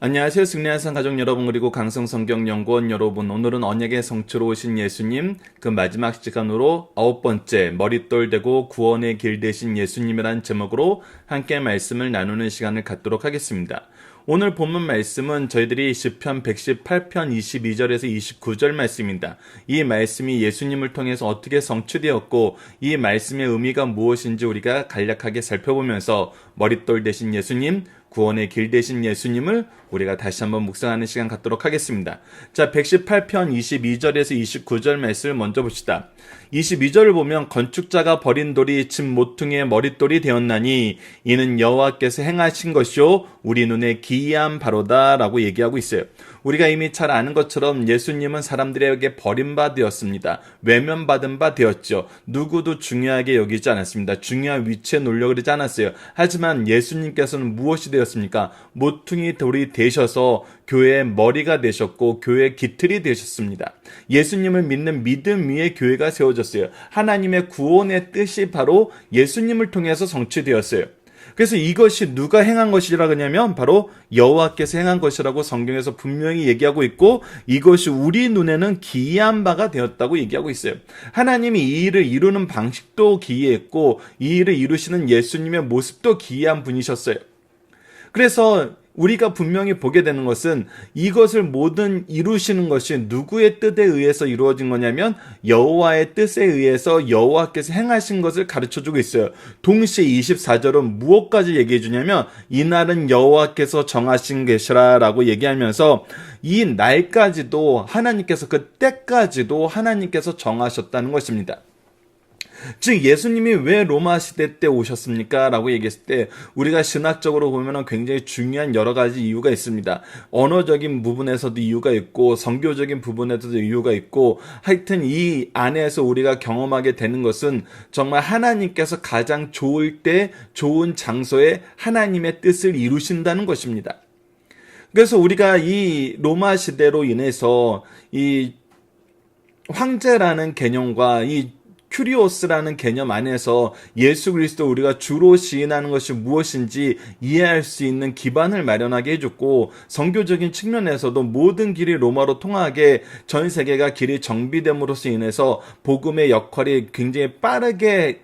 안녕하세요. 승리한산 가족 여러분, 그리고 강성성경연구원 여러분. 오늘은 언약의 성취로 오신 예수님, 그 마지막 시간으로 9번째 머릿돌 되고 구원의 길 되신 예수님이라는 제목으로 함께 말씀을 나누는 시간을 갖도록 하겠습니다. 오늘 본문 말씀은 저희들이 시편 118편 22절에서 29절 말씀입니다. 이 말씀이 예수님을 통해서 어떻게 성취되었고 이 말씀의 의미가 무엇인지 우리가 간략하게 살펴보면서 머릿돌 되신 예수님, 구원의 길 되신 예수님을 우리가 다시 한번 묵상하는 시간 갖도록 하겠습니다. 자, 118편 22절에서 29절 말씀을 먼저 봅시다. 22절을 보면 건축자가 버린 돌이 집 모퉁이의 머릿돌이 되었나니 이는 여호와께서 행하신 것이요 우리 눈에 기이한 바로다 라고 얘기하고 있어요. 우리가 이미 잘 아는 것처럼 예수님은 사람들에게 버림바 되었습니다. 외면받은 바 되었죠. 누구도 중요하게 여기지 않았습니다. 중요한 위치에 놓으려고 그러지 않았어요. 하지만 예수님께서는 무엇이 되었습니까? 모퉁이 돌이 되셔서 교회의 머리가 되셨고 교회의 기틀이 되셨습니다. 예수님을 믿는 믿음 위에 교회가 세워졌어요. 하나님의 구원의 뜻이 바로 예수님을 통해서 성취되었어요. 그래서 이것이 누가 행한 것이라 그러냐면 바로 여호와께서 행한 것이라고 성경에서 분명히 얘기하고 있고 이것이 우리 눈에는 기이한 바가 되었다고 얘기하고 있어요. 하나님이 이 일을 이루는 방식도 기이했고 이 일을 이루시는 예수님의 모습도 기이한 분이셨어요. 그래서 우리가 분명히 보게 되는 것은 이것을 모든 이루시는 것이 누구의 뜻에 의해서 이루어진 거냐면 여호와의 뜻에 의해서 여호와께서 행하신 것을 가르쳐주고 있어요. 동시에 24절은 무엇까지 얘기해 주냐면 이날은 여호와께서 정하신 것이라 라고 얘기하면서 이 날까지도 하나님께서 그 때까지도 하나님께서 정하셨다는 것입니다. 즉 예수님이 왜 로마 시대 때 오셨습니까? 라고 얘기했을 때 우리가 신학적으로 보면 굉장히 중요한 여러 가지 이유가 있습니다. 언어적인 부분에서도 이유가 있고 성교적인 부분에서도 이유가 있고 하여튼 이 안에서 우리가 경험하게 되는 것은 정말 하나님께서 가장 좋을 때 좋은 장소에 하나님의 뜻을 이루신다는 것입니다. 그래서 우리가 이 로마 시대로 인해서 이 황제라는 개념과 이 큐리오스라는 개념 안에서 예수 그리스도 우리가 주로 시인하는 것이 무엇인지 이해할 수 있는 기반을 마련하게 해줬고 성교적인 측면에서도 모든 길이 로마로 통하게 전 세계가 길이 정비됨으로써 인해서 복음의 역할이 굉장히 빠르게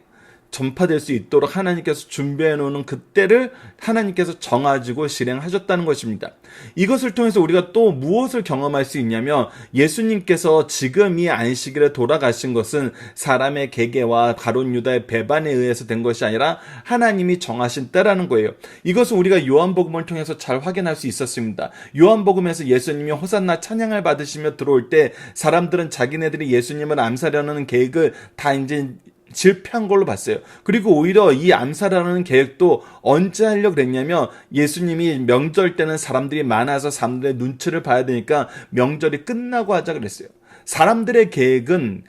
전파될 수 있도록 하나님께서 준비해 놓는 그때를 하나님께서 정하시고 실행하셨다는 것입니다. 이것을 통해서 우리가 또 무엇을 경험할 수 있냐면 예수님께서 지금 이 안식일에 돌아가신 것은 사람의 계계와 가룟 유다의 배반에 의해서 된 것이 아니라 하나님이 정하신 때라는 거예요. 이것은 우리가 요한복음을 통해서 잘 확인할 수 있었습니다. 요한복음에서 예수님이 호산나 찬양을 받으시며 들어올 때 사람들은 자기네들이 예수님을 암살하려는 계획을 다 이제 실패한 걸로 봤어요. 그리고 오히려 이 암살하는 계획도 언제 하려고 그랬냐면 예수님이 명절 때는 사람들이 많아서 사람들의 눈치를 봐야 되니까 명절이 끝나고 하자 그랬어요. 사람들의 계획은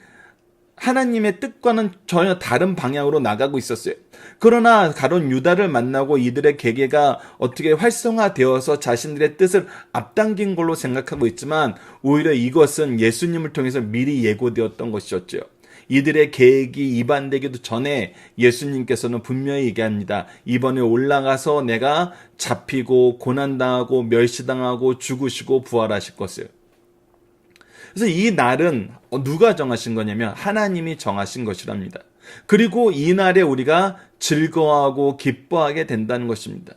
하나님의 뜻과는 전혀 다른 방향으로 나가고 있었어요. 그러나 가룟 유다를 만나고 이들의 계계가 어떻게 활성화되어서 자신들의 뜻을 앞당긴 걸로 생각하고 있지만 오히려 이것은 예수님을 통해서 미리 예고되었던 것이었죠. 이들의 계획이 이반되기도 전에 예수님께서는 분명히 얘기합니다. 이번에 올라가서 내가 잡히고 고난당하고 멸시당하고 죽으시고 부활하실 것을. 그래서 이 날은 누가 정하신 거냐면 하나님이 정하신 것이랍니다. 그리고 이 날에 우리가 즐거워하고 기뻐하게 된다는 것입니다.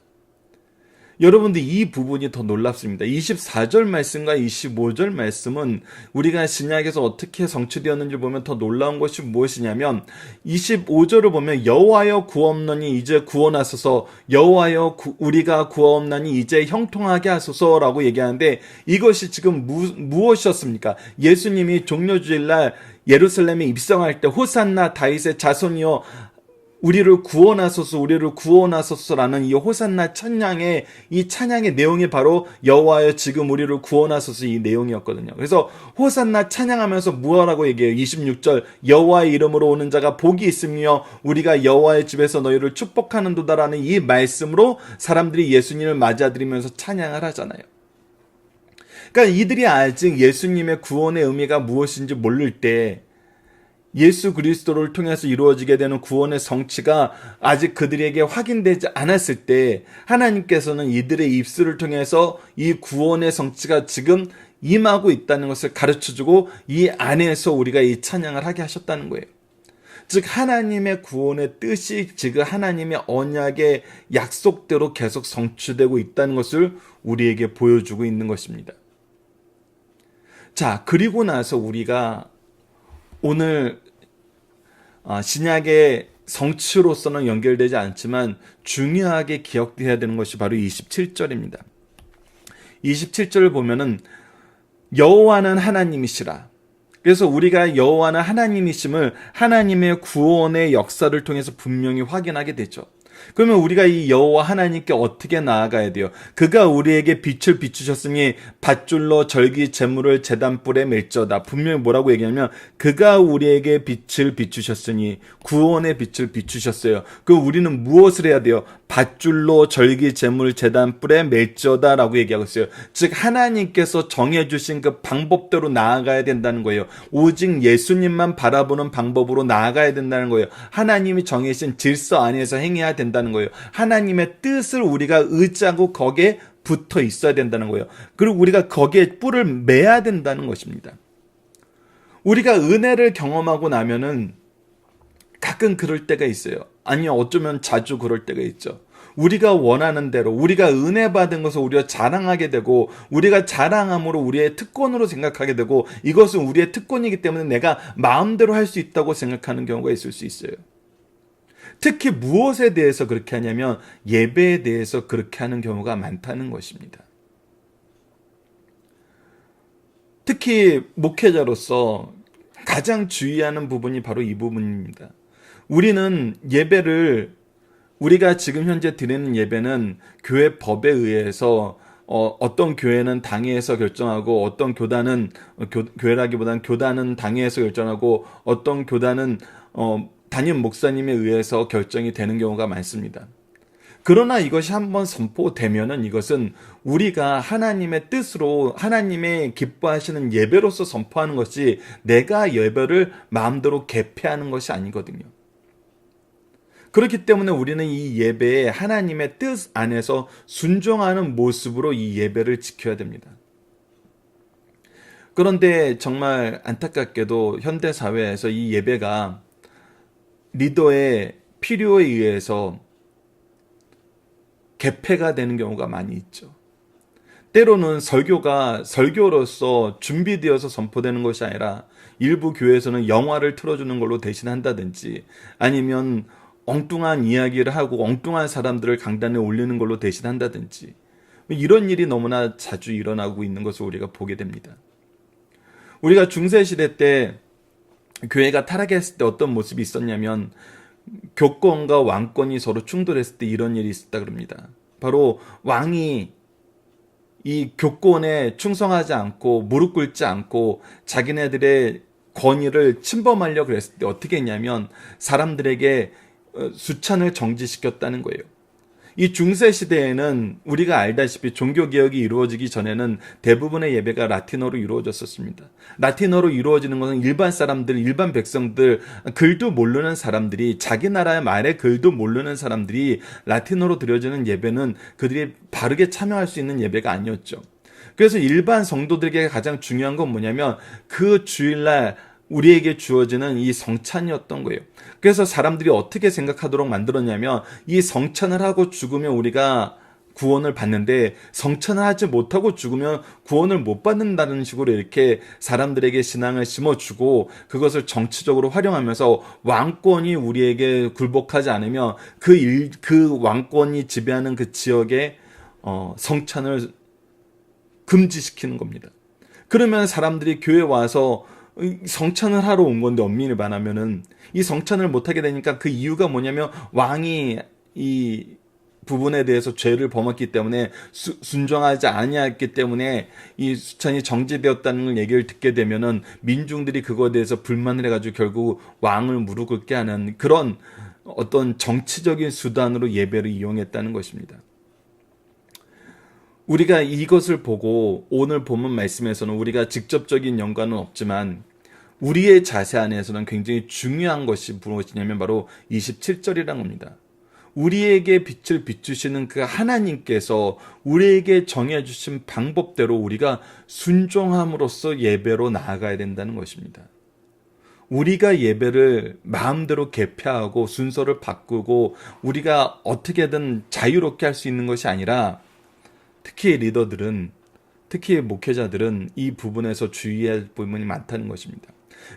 여러분들 이 부분이 더 놀랍습니다. 24절 말씀과 25절 말씀은 우리가 신약에서 어떻게 성취되었는지 보면 더 놀라운 것이 무엇이냐면 25절을 보면 여호와여 구하옵나니 이제 구원하소서 여호와여 우리가 구하옵나니 이제 형통하게 하소서라고 얘기하는데 이것이 지금 무엇이었습니까? 예수님이 종려주일날 예루살렘에 입성할 때 호산나 다윗의 자손이여 우리를 구원하소서 우리를 구원하소서라는 이 호산나 찬양의 이 찬양의 내용이 바로 여호와여 지금 우리를 구원하소서 이 내용이었거든요. 그래서 호산나 찬양하면서 무엇라고 얘기해요? 26절 여호와의 이름으로 오는 자가 복이 있으며 우리가 여호와의 집에서 너희를 축복하는도다라는 이 말씀으로 사람들이 예수님을 맞아들이면서 찬양을 하잖아요. 그러니까 이들이 아직 예수님의 구원의 의미가 무엇인지 모를 때 예수 그리스도를 통해서 이루어지게 되는 구원의 성취가 아직 그들에게 확인되지 않았을 때 하나님께서는 이들의 입술을 통해서 이 구원의 성취가 지금 임하고 있다는 것을 가르쳐주고 이 안에서 우리가 이 찬양을 하게 하셨다는 거예요. 즉 하나님의 구원의 뜻이 지금 하나님의 언약의 약속대로 계속 성취되고 있다는 것을 우리에게 보여주고 있는 것입니다. 자, 그리고 나서 우리가 오늘 신약의 성취로서는 연결되지 않지만 중요하게 기억해야 되는 것이 바로 27절입니다. 27절을 보면은 여호와는 하나님이시라. 그래서 우리가 여호와는 하나님이심을 하나님의 구원의 역사를 통해서 분명히 확인하게 되죠. 그러면 우리가 이 여호와 하나님께 어떻게 나아가야 돼요? 그가 우리에게 빛을 비추셨으니 밧줄로 절기 제물을 제단불에 맬저다. 분명히 뭐라고 얘기하냐면 그가 우리에게 빛을 비추셨으니 구원의 빛을 비추셨어요. 그 우리는 무엇을 해야 돼요? 밧줄로 절기 제물 제단불에 맬저다 라고 얘기하고 있어요. 즉 하나님께서 정해주신 그 방법대로 나아가야 된다는 거예요. 오직 예수님만 바라보는 방법으로 나아가야 된다는 거예요. 하나님이 정해진 질서 안에서 행해야 된다는 거예요. 하나님의 뜻을 우리가 의지하고 거기에 붙어 있어야 된다는 거예요. 그리고 우리가 거기에 뿔을 매야 된다는 것입니다. 우리가 은혜를 경험하고 나면은 가끔 그럴 때가 있어요. 아니요, 어쩌면 자주 그럴 때가 있죠. 우리가 원하는 대로 우리가 은혜 받은 것을 우리가 자랑하게 되고 우리가 자랑함으로 우리의 특권으로 생각하게 되고 이것은 우리의 특권이기 때문에 내가 마음대로 할 수 있다고 생각하는 경우가 있을 수 있어요. 특히 무엇에 대해서 그렇게 하냐면 예배에 대해서 그렇게 하는 경우가 많다는 것입니다. 특히 목회자로서 가장 주의하는 부분이 바로 이 부분입니다. 우리는 예배를 우리가 지금 현재 드리는 예배는 교회 법에 의해서 어떤 교회는 당회에서 결정하고 어떤 교단은 교회라기보다는 교단은 당회에서 결정하고 어떤 교단은 담임 목사님에 의해서 결정이 되는 경우가 많습니다. 그러나 이것이 한번 선포되면은 이것은 우리가 하나님의 뜻으로 하나님의 기뻐하시는 예배로서 선포하는 것이 내가 예배를 마음대로 개폐하는 것이 아니거든요. 그렇기 때문에 우리는 이 예배에 하나님의 뜻 안에서 순종하는 모습으로 이 예배를 지켜야 됩니다. 그런데 정말 안타깝게도 현대 사회에서 이 예배가 리더의 필요에 의해서 개폐가 되는 경우가 많이 있죠. 때로는 설교가 설교로서 준비되어서 선포되는 것이 아니라 일부 교회에서는 영화를 틀어주는 걸로 대신한다든지 아니면 엉뚱한 이야기를 하고 엉뚱한 사람들을 강단에 올리는 걸로 대신한다든지 이런 일이 너무나 자주 일어나고 있는 것을 우리가 보게 됩니다. 우리가 중세시대 때 교회가 타락했을 때 어떤 모습이 있었냐면 교권과 왕권이 서로 충돌했을 때 이런 일이 있었다 그럽니다. 바로 왕이 이 교권에 충성하지 않고 무릎 꿇지 않고 자기네들의 권위를 침범하려고 그랬을 때 어떻게 했냐면 사람들에게 수찬을 정지시켰다는 거예요. 이 중세시대에는 우리가 알다시피 종교개혁이 이루어지기 전에는 대부분의 예배가 라틴어로 이루어졌었습니다. 라틴어로 이루어지는 것은 일반 사람들, 일반 백성들, 글도 모르는 사람들이 자기 나라의 말의 글도 모르는 사람들이 라틴어로 드려지는 예배는 그들이 바르게 참여할 수 있는 예배가 아니었죠. 그래서 일반 성도들에게 가장 중요한 건 뭐냐면 그 주일날 우리에게 주어지는 이 성찬이었던 거예요. 그래서 사람들이 어떻게 생각하도록 만들었냐면 이 성찬을 하고 죽으면 우리가 구원을 받는데 성찬을 하지 못하고 죽으면 구원을 못 받는다는 식으로 이렇게 사람들에게 신앙을 심어주고 그것을 정치적으로 활용하면서 왕권이 우리에게 굴복하지 않으면 그 왕권이 지배하는 그 지역에 성찬을 금지시키는 겁니다. 그러면 사람들이 교회 와서 성찬을 하러 온 건데 엄밀히 말하면은 이 성찬을 못하게 되니까 그 이유가 뭐냐면 왕이 이 부분에 대해서 죄를 범했기 때문에 순종하지 아니했기 때문에 이 수찬이 정지되었다는 얘기를 듣게 되면은 민중들이 그거에 대해서 불만을 해가지고 결국 왕을 무릎 꿇게 하는 그런 어떤 정치적인 수단으로 예배를 이용했다는 것입니다. 우리가 이것을 보고 오늘 본문 말씀에서는 우리가 직접적인 연관은 없지만 우리의 자세 안에서는 굉장히 중요한 것이 무엇이냐면 바로 27절이라는 겁니다. 우리에게 빛을 비추시는 그 하나님께서 우리에게 정해주신 방법대로 우리가 순종함으로써 예배로 나아가야 된다는 것입니다. 우리가 예배를 마음대로 개폐하고 순서를 바꾸고 우리가 어떻게든 자유롭게 할 수 있는 것이 아니라 특히 리더들은, 특히 목회자들은 이 부분에서 주의할 부분이 많다는 것입니다.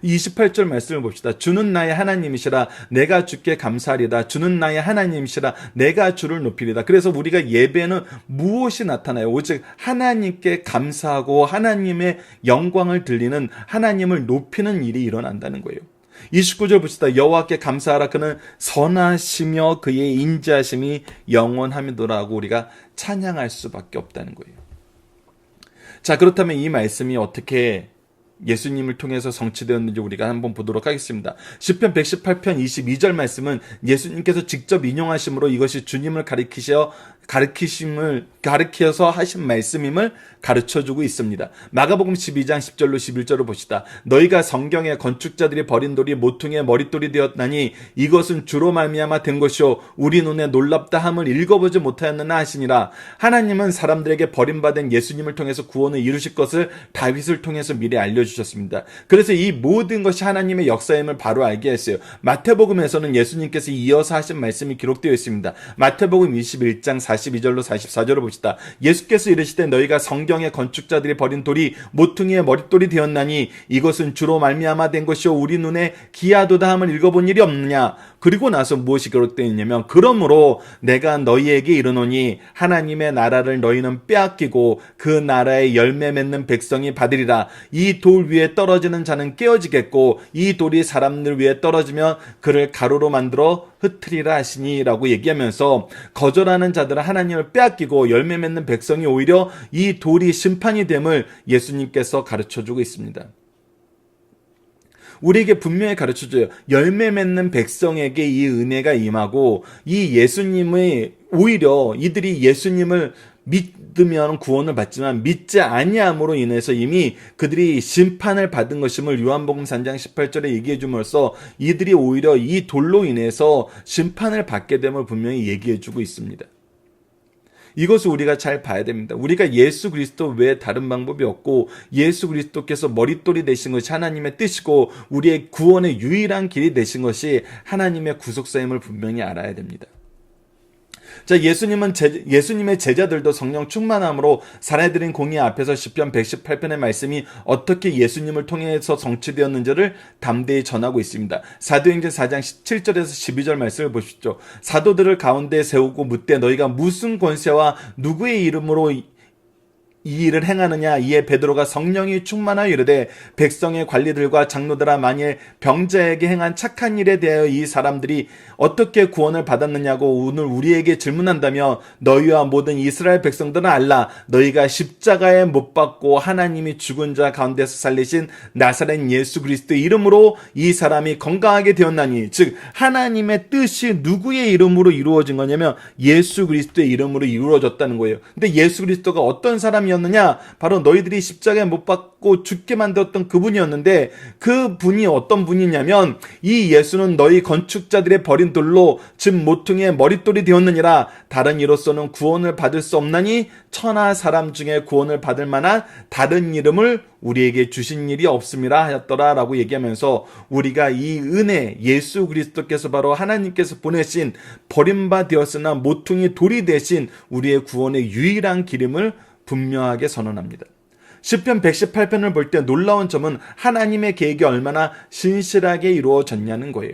28절 말씀을 봅시다. 주는 나의 하나님이시라 내가 주께 감사하리다. 주는 나의 하나님이시라 내가 주를 높이리다. 그래서 우리가 예배는 무엇이 나타나요? 오직 하나님께 감사하고 하나님의 영광을 들리는, 하나님을 높이는 일이 일어난다는 거예요. 29절 봅시다. 여호와께 감사하라. 그는 선하시며 그의 인자하심이 영원하미도라고 우리가 찬양할 수밖에 없다는 거예요. 자, 그렇다면 이 말씀이 어떻게 예수님을 통해서 성취되었는지 우리가 한번 보도록 하겠습니다. 시편 118편 22절 말씀은 예수님께서 직접 인용하심으로 이것이 주님을 가르치셔서 하신 말씀임을 가르쳐주고 있습니다. 마가복음 12장 10절로 11절을 봅시다. 너희가 성경에 건축자들이 버린 돌이 모퉁이의 머릿돌이 되었나니 이것은 주로 말미암아 된 것이요 우리 눈에 놀랍다 함을 읽어보지 못하였느냐 하시니라. 하나님은 사람들에게 버림받은 예수님을 통해서 구원을 이루실 것을 다윗을 통해서 미리 알려주셨습니다. 그래서 이 모든 것이 하나님의 역사임을 바로 알게 했어요. 마태복음에서는 예수님께서 이어서 하신 말씀이 기록되어 있습니다. 마태복음 21장 42절로 44절을 봅시다. 예수께서 이르시되 너희가 성경의 건축자들이 버린 돌이 모퉁이의 머릿돌이 되었나니 이것은 주로 말미암아 된 것이요 우리 눈에 기하도다 함을 읽어본 일이 없느냐. 그리고 나서 무엇이 기록되어 있냐면 그러므로 내가 너희에게 이르노니 하나님의 나라를 너희는 빼앗기고 그 나라의 열매 맺는 백성이 받으리라. 이 돌 위에 떨어지는 자는 깨어지겠고 이 돌이 사람들 위에 떨어지면 그를 가루로 만들어 흩트리라 하시니 라고 얘기하면서 거절하는 자들은 하나님을 빼앗기고 열매 맺는 백성이 오히려 이 돌이 심판이 됨을 예수님께서 가르쳐주고 있습니다. 우리에게 분명히 가르쳐줘요. 열매 맺는 백성에게 이 은혜가 임하고 이 예수님의 오히려 이들이 예수님을 믿으면 구원을 받지만 믿지 아니함으로 인해서 이미 그들이 심판을 받은 것임을 요한복음 3장 18절에 얘기해 줌으로써 이들이 오히려 이 돌로 인해서 심판을 받게 됨을 분명히 얘기해 주고 있습니다. 이것을 우리가 잘 봐야 됩니다. 우리가 예수 그리스도 외에 다른 방법이 없고 예수 그리스도께서 머릿돌이 되신 것이 하나님의 뜻이고 우리의 구원의 유일한 길이 되신 것이 하나님의 구속사임을 분명히 알아야 됩니다. 자, 예수님의 제자들도 성령 충만함으로 사내들인 공의 앞에서 시편 118편의 말씀이 어떻게 예수님을 통해서 성취되었는지를 담대히 전하고 있습니다. 사도행전 4장 17절에서 12절 말씀을 보십시오. 사도들을 가운데 세우고 묻되 너희가 무슨 권세와 누구의 이름으로 이 일을 행하느냐. 이에 베드로가 성령이 충만하여 이르되 백성의 관리들과 장로들아 만일 병자에게 행한 착한 일에 대하여 이 사람들이 어떻게 구원을 받았느냐고 오늘 우리에게 질문한다며 너희와 모든 이스라엘 백성들은 알라. 너희가 십자가에 못 박고 하나님이 죽은 자 가운데서 살리신 나사렛 예수 그리스도의 이름으로 이 사람이 건강하게 되었나니. 즉 하나님의 뜻이 누구의 이름으로 이루어진 거냐면 예수 그리스도의 이름으로 이루어졌다는 거예요. 근데 예수 그리스도가 어떤 사람이었느냐? 바로 너희들이 십자가에 못 박고 죽게 만들었던 그분이었는데 그 분이 어떤 분이냐면 이 예수는 너희 건축자들의 버린 돌로 즉 모퉁이의 머릿돌이 되었느니라. 다른 이로서는 구원을 받을 수 없나니 천하 사람 중에 구원을 받을 만한 다른 이름을 우리에게 주신 일이 없음이라 하였더라 라고 얘기하면서 우리가 이 은혜 예수 그리스도께서 바로 하나님께서 보내신 버림받았으나 모퉁이 돌이 되신 우리의 구원의 유일한 길임을 분명하게 선언합니다. 시편 118편을 볼 때 놀라운 점은 하나님의 계획이 얼마나 신실하게 이루어졌냐는 거예요.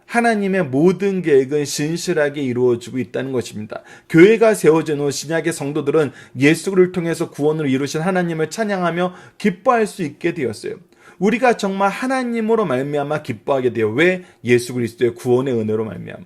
하나님의 모든 계획은 신실하게 이루어지고 있다는 것입니다. 교회가 세워진 후 신약의 성도들은 예수를 통해서 구원을 이루신 하나님을 찬양하며 기뻐할 수 있게 되었어요. 우리가 정말 하나님으로 말미암아 기뻐하게 돼요. 왜? 예수 그리스도의 구원의 은혜로 말미암아.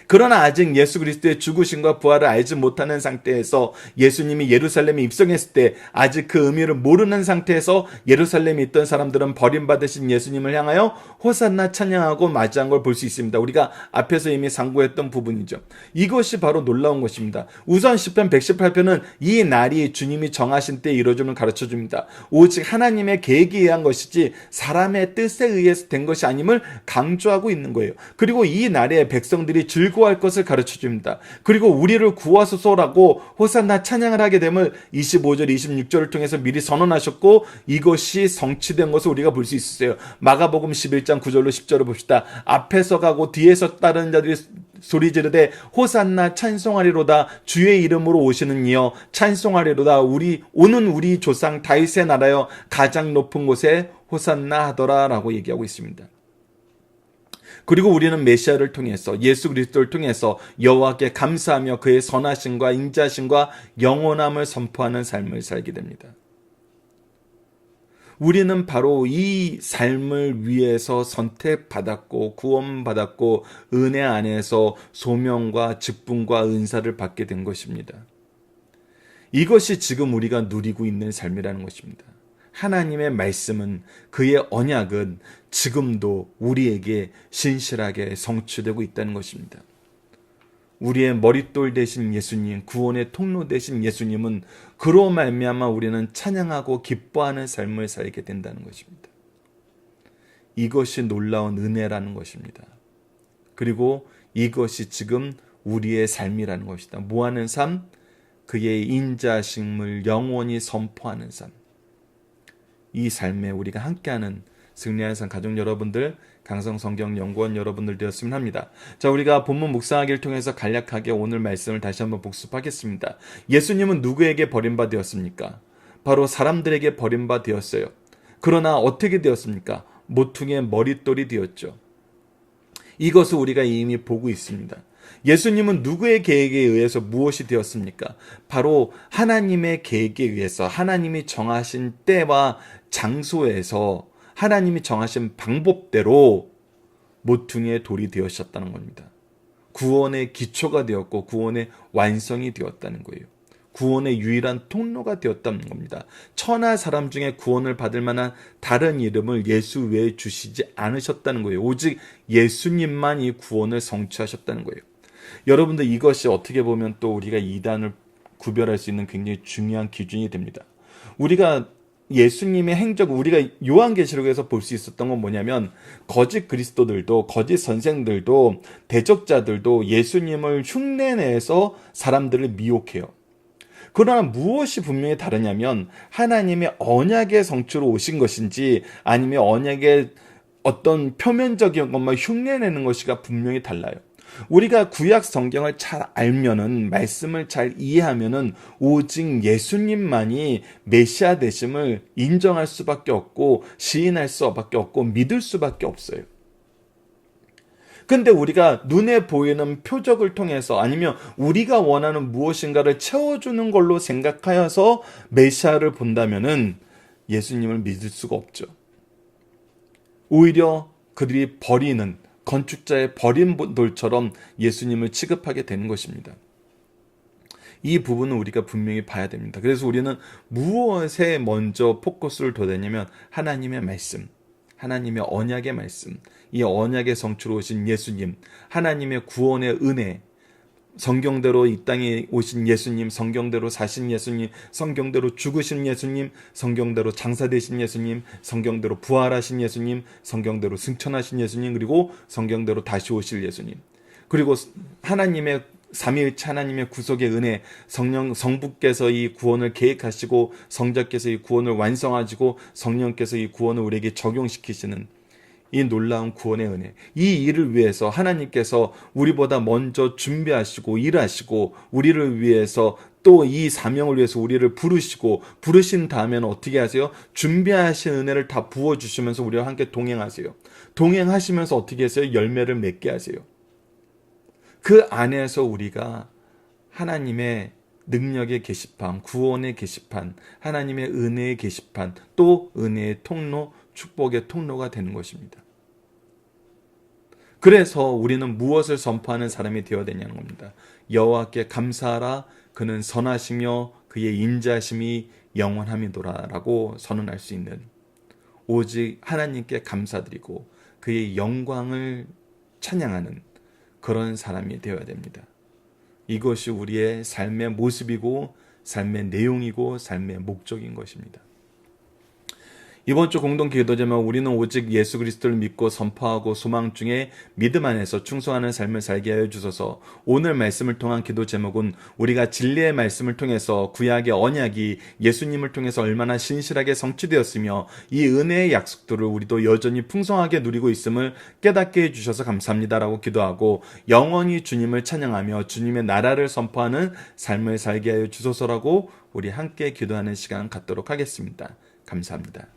그러나 아직 예수 그리스도의 죽으심과 부활을 알지 못하는 상태에서 예수님이 예루살렘에 입성했을 때 아직 그 의미를 모르는 상태에서 예루살렘에 있던 사람들은 버림받으신 예수님을 향하여 호산나 찬양하고 맞이한 걸 볼 수 있습니다. 우리가 앞에서 이미 상고했던 부분이죠. 이것이 바로 놀라운 것입니다. 우선 시편 118편은 이 날이 주님이 정하신 때에 이루어짐을 가르쳐줍니다. 오직 하나님의 계획에 의한 것이지 사람의 뜻에 의해서 된 것이 아님을 강조하고 있는 거예요. 그리고 이 날에 백성들이 즐거워할 것을 가르쳐줍니다. 그리고 우리를 구하소서라고 호산나 찬양을 하게 됨을 25절 26절을 통해서 미리 선언하셨고 이것이 성취된 것을 우리가 볼 수 있었어요. 마가복음 11장 9절로 10절을 봅시다. 앞에서 가고 뒤에서 따르는 자들이 소리 지르되 호산나 찬송하리로다. 주의 이름으로 오시는 이여 찬송하리로다. 오는 우리 조상 다윗의 나라여 가장 높은 곳에 호산나 하더라 라고 얘기하고 있습니다. 그리고 우리는 메시아를 통해서 예수 그리스도를 통해서 여호와께 감사하며 그의 선하심과 인자심과 영원함을 선포하는 삶을 살게 됩니다. 우리는 바로 이 삶을 위해서 선택받았고 구원받았고 은혜 안에서 소명과 직분과 은사를 받게 된 것입니다. 이것이 지금 우리가 누리고 있는 삶이라는 것입니다. 하나님의 말씀은 그의 언약은 지금도 우리에게 신실하게 성취되고 있다는 것입니다. 우리의 머릿돌 되신 예수님, 구원의 통로 되신 예수님은 그로 말미암아 우리는 찬양하고 기뻐하는 삶을 살게 된다는 것입니다. 이것이 놀라운 은혜라는 것입니다. 그리고 이것이 지금 우리의 삶이라는 것이다. 뭐하는 삶? 그의 인자심을 영원히 선포하는 삶. 이 삶에 우리가 함께하는 승리하는 삶 가족 여러분들, 강성성경연구원 여러분들 되었으면 합니다. 자, 우리가 본문 묵상하기를 통해서 간략하게 오늘 말씀을 다시 한번 복습하겠습니다. 예수님은 누구에게 버림받았습니까? 바로 사람들에게 버림받았어요. 그러나 어떻게 되었습니까? 모퉁이의 머릿돌이 되었죠. 이것을 우리가 이미 보고 있습니다. 예수님은 누구의 계획에 의해서 무엇이 되었습니까? 바로 하나님의 계획에 의해서 하나님이 정하신 때와 장소에서 하나님이 정하신 방법대로 모퉁이의 돌이 되었었다는 겁니다. 구원의 기초가 되었고 구원의 완성이 되었다는 거예요. 구원의 유일한 통로가 되었다는 겁니다. 천하 사람 중에 구원을 받을 만한 다른 이름을 예수 외에 주시지 않으셨다는 거예요. 오직 예수님만 이 구원을 성취하셨다는 거예요. 여러분들 이것이 어떻게 보면 또 우리가 이단을 구별할 수 있는 굉장히 중요한 기준이 됩니다. 우리가 예수님의 행적, 우리가 요한계시록에서 볼 수 있었던 건 뭐냐면 거짓 그리스도들도 거짓 선생들도 대적자들도 예수님을 흉내내서 사람들을 미혹해요. 그러나 무엇이 분명히 다르냐면 하나님의 언약의 성취로 오신 것인지 아니면 언약의 어떤 표면적인 것만 흉내내는 것이가 분명히 달라요. 우리가 구약 성경을 잘 알면은 말씀을 잘 이해하면은 오직 예수님만이 메시아 되심을 인정할 수밖에 없고 시인할 수밖에 없고 믿을 수밖에 없어요. 근데 우리가 눈에 보이는 표적을 통해서 아니면 우리가 원하는 무엇인가를 채워주는 걸로 생각하여서 메시아를 본다면은 예수님을 믿을 수가 없죠. 오히려 그들이 버리는 건축자의 버린 돌처럼 예수님을 취급하게 되는 것입니다. 이 부분은 우리가 분명히 봐야 됩니다. 그래서 우리는 무엇에 먼저 포커스를 둬야 되냐면 하나님의 말씀, 하나님의 언약의 말씀, 이 언약의 성취로 오신 예수님, 하나님의 구원의 은혜, 성경대로 이 땅에 오신 예수님, 성경대로 사신 예수님, 성경대로 죽으신 예수님, 성경대로 장사되신 예수님, 성경대로 부활하신 예수님, 성경대로 승천하신 예수님, 그리고 성경대로 다시 오실 예수님. 그리고 하나님의 삼위일체 하나님의 구속의 은혜, 성부께서 이 구원을 계획하시고 성자께서 이 구원을 완성하시고 성령께서 이 구원을 우리에게 적용시키시는 이 놀라운 구원의 은혜, 이 일을 위해서 하나님께서 우리보다 먼저 준비하시고 일하시고 우리를 위해서 또 이 사명을 위해서 우리를 부르시고 부르신 다음에는 어떻게 하세요? 준비하신 은혜를 다 부어주시면서 우리와 함께 동행하세요. 동행하시면서 어떻게 하세요? 열매를 맺게 하세요. 그 안에서 우리가 하나님의 능력의 게시판, 구원의 게시판, 하나님의 은혜의 게시판, 또 은혜의 통로, 축복의 통로가 되는 것입니다. 그래서 우리는 무엇을 선포하는 사람이 되어야 되냐는 겁니다. 여호와께 감사하라. 그는 선하시며 그의 인자심이 영원함이도다 라고 선언할 수 있는, 오직 하나님께 감사드리고 그의 영광을 찬양하는 그런 사람이 되어야 됩니다. 이것이 우리의 삶의 모습이고 삶의 내용이고 삶의 목적인 것입니다. 이번 주 공동 기도 제목, 우리는 오직 예수 그리스도를 믿고 선포하고 소망 중에 믿음 안에서 충성하는 삶을 살게 하여 주소서. 오늘 말씀을 통한 기도 제목은 우리가 진리의 말씀을 통해서 구약의 언약이 예수님을 통해서 얼마나 신실하게 성취되었으며 이 은혜의 약속들을 우리도 여전히 풍성하게 누리고 있음을 깨닫게 해주셔서 감사합니다라고 기도하고, 영원히 주님을 찬양하며 주님의 나라를 선포하는 삶을 살게 하여 주소서라고 우리 함께 기도하는 시간 갖도록 하겠습니다. 감사합니다.